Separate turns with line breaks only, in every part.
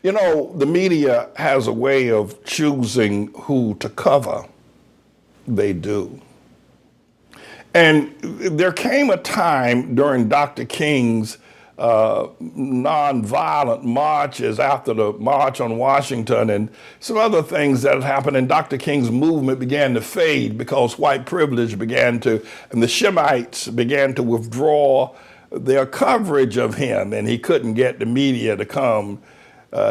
You know, the media has a way of choosing who to cover. They do. And there came a time during Dr. King's nonviolent marches after the March on Washington and some other things that had happened, and Dr. King's movement began to fade because white privilege began to, and the Shemites began to withdraw their coverage of him, and he couldn't get the media to come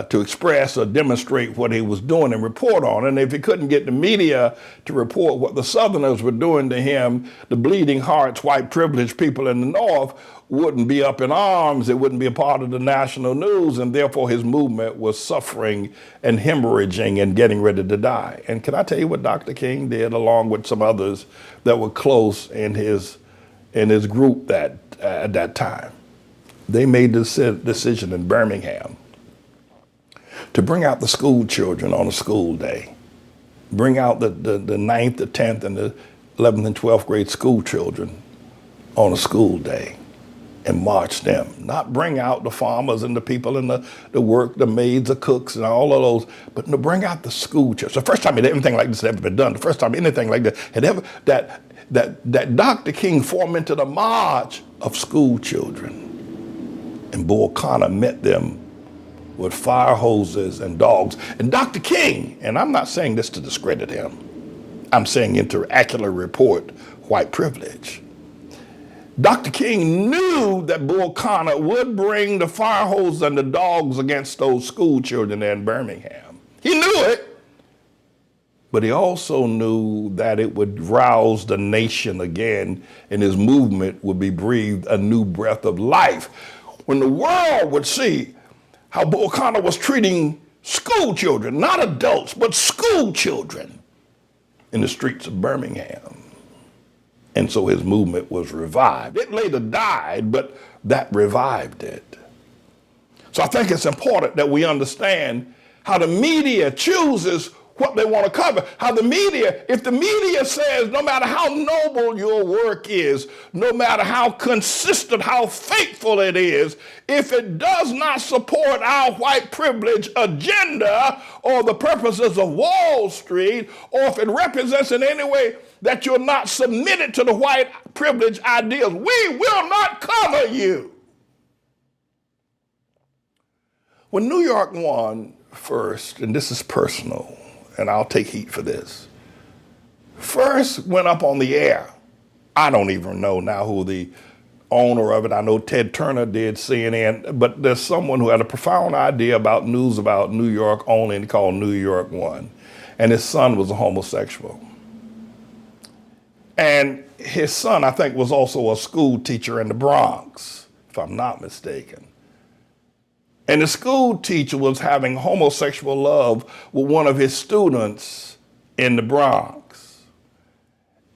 to express or demonstrate what he was doing and report on. And if he couldn't get the media to report what the Southerners were doing to him, the bleeding hearts, white privileged people in the North wouldn't be up in arms. It wouldn't be a part of the national news. And therefore his movement was suffering and hemorrhaging and getting ready to die. And can I tell you what Dr. King did, along with some others that were close in his group at that time? They made the decision in Birmingham to bring out the school children on a school day. Bring out the 9th, the 10th, and the 11th and 12th grade school children on a school day and march them. Not bring out the farmers and the people in the work, the maids, the cooks, and all of those, but no, bring out the school children. The first time anything like this had ever been done, the first time anything like that had ever, that Dr. King fomented a march of school children. And Bull Connor met them with fire hoses and dogs. And Dr. King, and I'm not saying this to discredit him, I'm saying it to accurately report white privilege. Dr. King knew that Bull Connor would bring the fire hose and the dogs against those school children there in Birmingham. He knew it, but he also knew that it would rouse the nation again and his movement would be breathed a new breath of life. When the world would see how Bull Connor was treating school children, not adults, but school children in the streets of Birmingham. And so his movement was revived. It later died, but that revived it. So I think it's important that we understand how the media chooses what they want to cover. How the media, if the media says no matter how noble your work is, no matter how consistent, how faithful it is, if it does not support our white privilege agenda or the purposes of Wall Street, or if it represents in any way that you're not submitted to the white privilege ideals, we will not cover you. When New York won first, and this is personal, and I'll take heat for this, first went up on the air. I don't even know now who the owner of it. I know Ted Turner did CNN, but there's someone who had a profound idea about news about New York only and called New York One. And his son was a homosexual. And his son, I think, was also a school teacher in the Bronx, if I'm not mistaken. And the school teacher was having homosexual love with one of his students in the Bronx.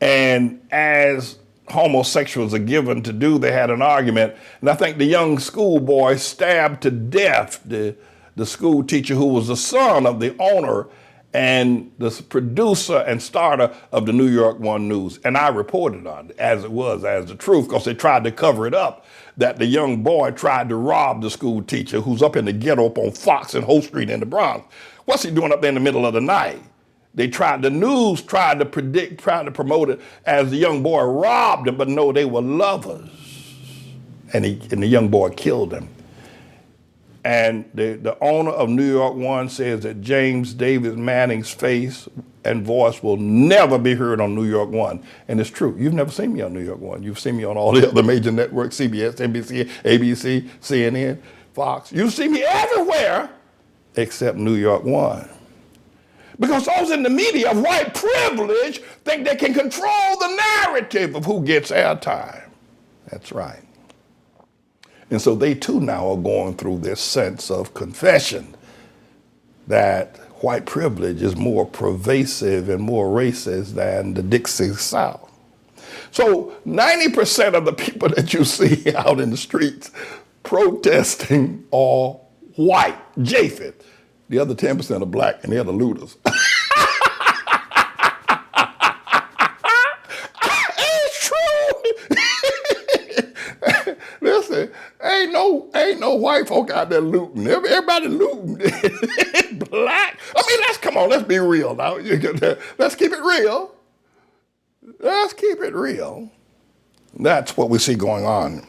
And as homosexuals are given to do, they had an argument. And I think the young schoolboy stabbed to death the school teacher who was the son of the owner and the producer and starter of the New York One News. And I reported on it as it was, as the truth, because they tried to cover it up, that the young boy tried to rob the school teacher who's up in the ghetto up on Fox and Holt Street in the Bronx. What's he doing up there in the middle of the night? The news tried to promote it as the young boy robbed him, but no, they were lovers. And the young boy killed him. And the owner of New York One says that James David Manning's face and voice will never be heard on New York One. And it's true. You've never seen me on New York One. You've seen me on all the other major networks, CBS, NBC, ABC, CNN, Fox. You see me everywhere except New York One. Because those in the media of white privilege think they can control the narrative of who gets airtime. That's right. And so they too now are going through this sense of confession that white privilege is more pervasive and more racist than the Dixie South. So 90% of the people that you see out in the streets protesting are white, Japheth. The other 10% are black, and they're the looters. It's true. Listen, ain't ain't no white folk out there looting. Everybody looting. Black. I mean, let's be real now. Let's keep it real. Let's keep it real. That's what we see going on.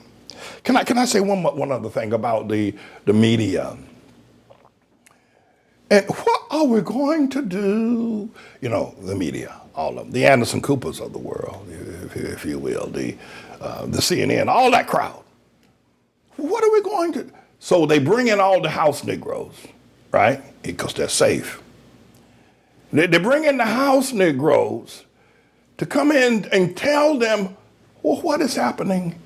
Can I say one other thing about the media? And what are we going to do? You know, the media, all of them, the Anderson Coopers of the world, if you will, the CNN, all that crowd. What are we going to do? So they bring in all the house Negroes, right? Because they're safe. They bring in the house Negroes to come in and tell them, well, what is happening?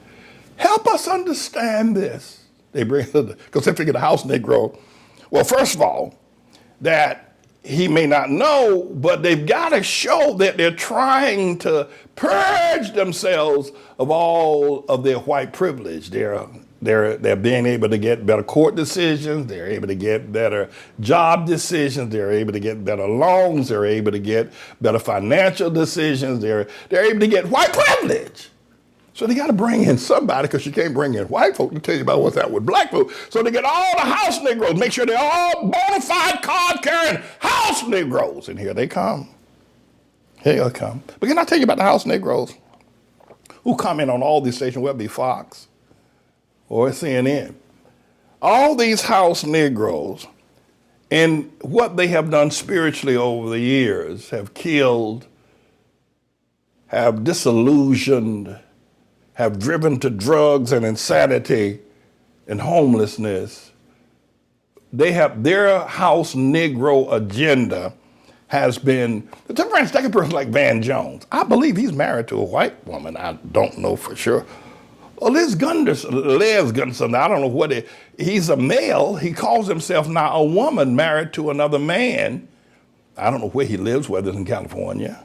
Help us understand this. They bring, because they figure the house Negro, well, first of all, that he may not know, but they've got to show that they're trying to purge themselves of all of their white privilege. They're being able to get better court decisions. They're able to get better job decisions. They're able to get better loans. They're able to get better financial decisions. They're able to get white privilege. So they got to bring in somebody, because you can't bring in white folk to tell you about what's happening with black folk. So they get all the house Negroes, make sure they're all bona fide card-carrying house Negroes. And here they come. Here they come. But can I tell you about the house Negroes who comment on all these stations, whether it be Fox or CNN? All these house Negroes, and what they have done spiritually over the years, have killed, have disillusioned, have driven to drugs and insanity and homelessness. They have their house Negro agenda has been, for instance, take a person like Van Jones. I believe he's married to a white woman. I don't know for sure. Well, Les Gunderson, I don't know what he's a male. He calls himself now a woman married to another man. I don't know where he lives, whether it's in California.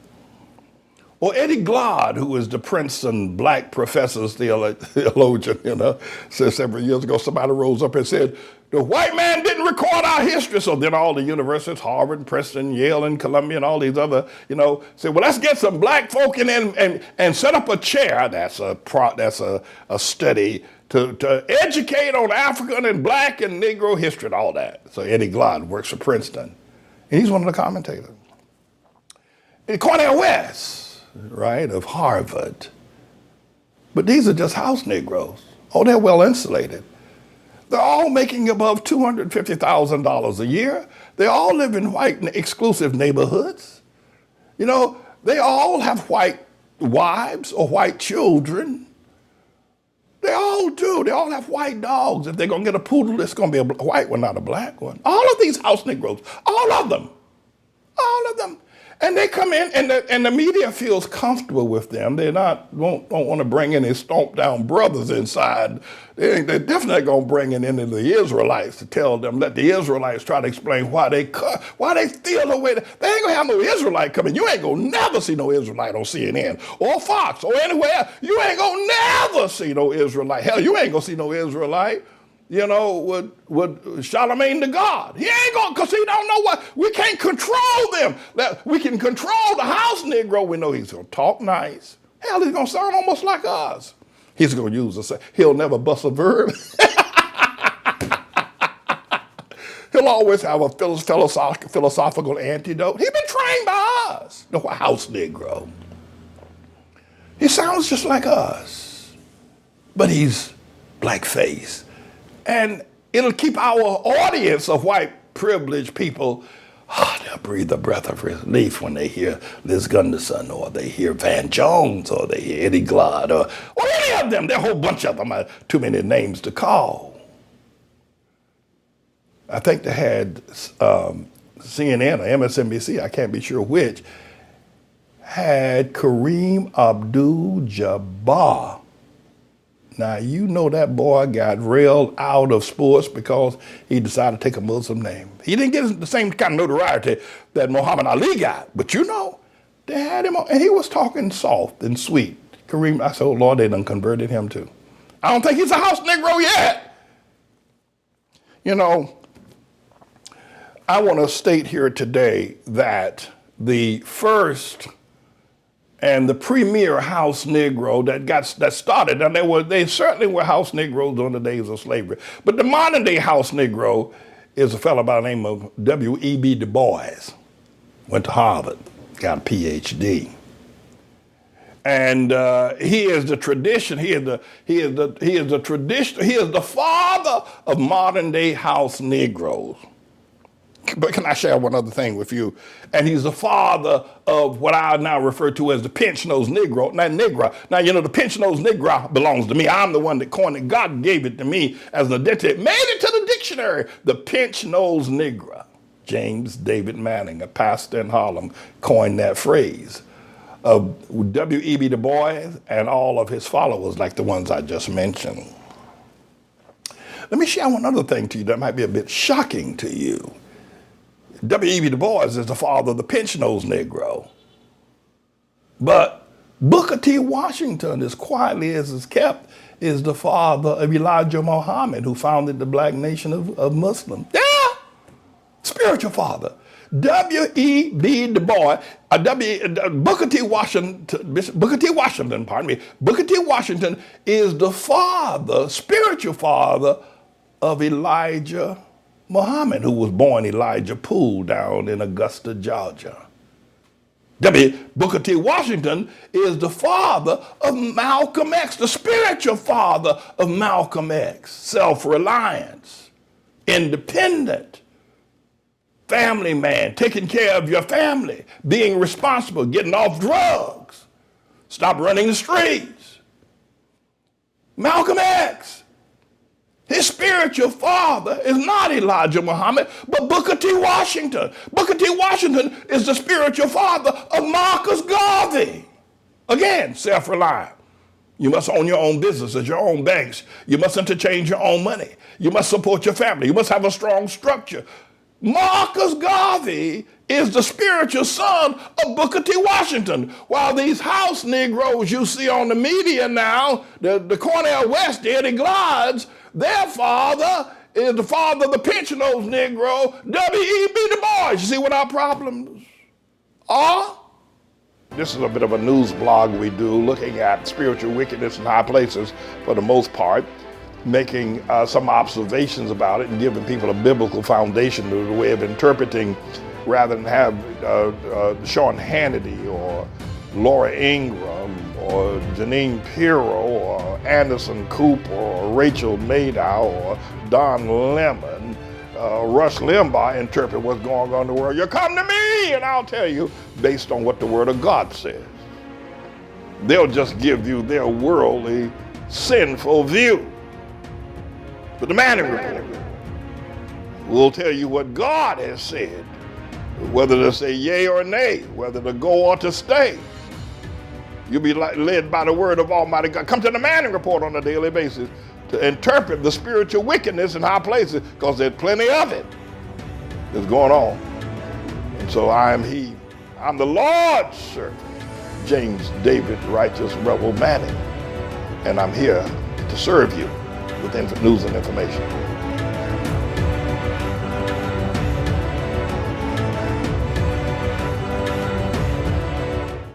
Or Eddie Glaude, who is the Princeton black professor's theologian, said several years ago, somebody rose up and said, the white man didn't record our history. So then all the universities, Harvard, Princeton, Yale, and Columbia, and all these other, said, well, let's get some black folk in and set up a chair. That's a study to educate on African and black and Negro history and all that. So Eddie Glaude works for Princeton. And he's one of the commentators. And Cornel West, right, of Harvard. But these are just house Negroes. Oh, they're well insulated. They're all making above $250,000 a year. They all live in white exclusive neighborhoods. They all have white wives or white children. They all do. They all have white dogs. If they're going to get a poodle, it's going to be a white one, not a black one. All of these house Negroes, all of them. And they come in, and the media feels comfortable with them. They don't want to bring any stomped down brothers inside. They're definitely going to bring in any of the Israelites to tell them, let the Israelites try to explain why they feel the way. They ain't going to have no Israelite coming. You ain't going to never see no Israelite on CNN or Fox or anywhere else. You ain't going to never see no Israelite. Hell, you ain't going to see no Israelite with Charlemagne the God. He ain't going, because he don't know what, we can't control them. We can control the house Negro. We know he's going to talk nice. Hell, he's going to sound almost like us. He's going to use he'll never bust a verb. He'll always have a philosophical antidote. He's been trained by us. No, a house Negro. He sounds just like us, but he's blackface. And it'll keep our audience of white privileged people, they'll breathe a breath of relief when they hear Liz Gunderson, or they hear Van Jones, or they hear Eddie Glaude, or any of them. There are a whole bunch of them. Too many names to call. I think they had CNN or MSNBC, I can't be sure which, had Kareem Abdul-Jabbar. Now, that boy got railed out of sports because he decided to take a Muslim name. He didn't get the same kind of notoriety that Muhammad Ali got, but they had him on, and he was talking soft and sweet. Kareem, I said, oh Lord, they done converted him too. I don't think he's a house Negro yet. I want to state here today that the first and the premier house Negro that started. And they certainly were house Negroes during the days of slavery. But the modern day house Negro is a fellow by the name of W.E.B. Du Bois. Went to Harvard, got a PhD. And he is the tradition. He is the tradition. He is the father of modern day house Negroes. But can I share one other thing with you? And he's the father of what I now refer to as the pinch-nosed Negro, not Negro. Now, you know, the pinch-nosed Negro belongs to me. I'm the one that coined it. God gave it to me as an identity. Made it to the dictionary. The pinch-nosed Negro. James David Manning, a pastor in Harlem, coined that phrase. W.E.B. Du Bois and all of his followers, like the ones I just mentioned. Let me share one other thing to you that might be a bit shocking to you. W.E.B. Du Bois is the father of the pinch-nosed Negro. But Booker T. Washington, as quietly as is kept, is the father of Elijah Muhammad, who founded the black nation of Muslims. Yeah! Spiritual father. W.E.B. Du Bois, Booker T. Washington, pardon me. Booker T. Washington is the father, spiritual father of Elijah Muhammad, who was born Elijah Poole down in Augusta, Georgia. Booker T. Washington is the father of Malcolm X, the spiritual father of Malcolm X. Self-reliance, independent, family man, taking care of your family, being responsible, getting off drugs, stop running the streets. Malcolm X, his spiritual father is not Elijah Muhammad, but Booker T. Washington. Booker T. Washington is the spiritual father of Marcus Garvey. Again, self-reliant. You must own your own businesses, your own banks. You must interchange your own money. You must support your family. You must have a strong structure. Marcus Garvey is the spiritual son of Booker T. Washington. While these house Negroes you see on the media now, the Cornel West, the Eddie Glides, their father is the father of the pinch-nosed Negro, W.E.B. Du Bois. You see what our problems are? This is a bit of a news blog we do, looking at spiritual wickedness in high places for the most part, making some observations about it and giving people a biblical foundation to the way of interpreting, rather than have Sean Hannity or Laura Ingraham or Janine Pirro or Anderson Cooper or Rachel Maddow or Don Lemon, Rush Limbaugh interpret what's going on in the world. You come to me and I'll tell you based on what the Word of God says. They'll just give you their worldly, sinful view. But the Manning Report will tell you what God has said, whether to say yea or nay, whether to go or to stay. You'll be led by the word of Almighty God. Come to the Manning Report on a daily basis to interpret the spiritual wickedness in high places, because there's plenty of it that's going on. And so I am he. I'm the Lord's servant, James David Righteous Rebel Manning, and I'm here to serve you with news and information.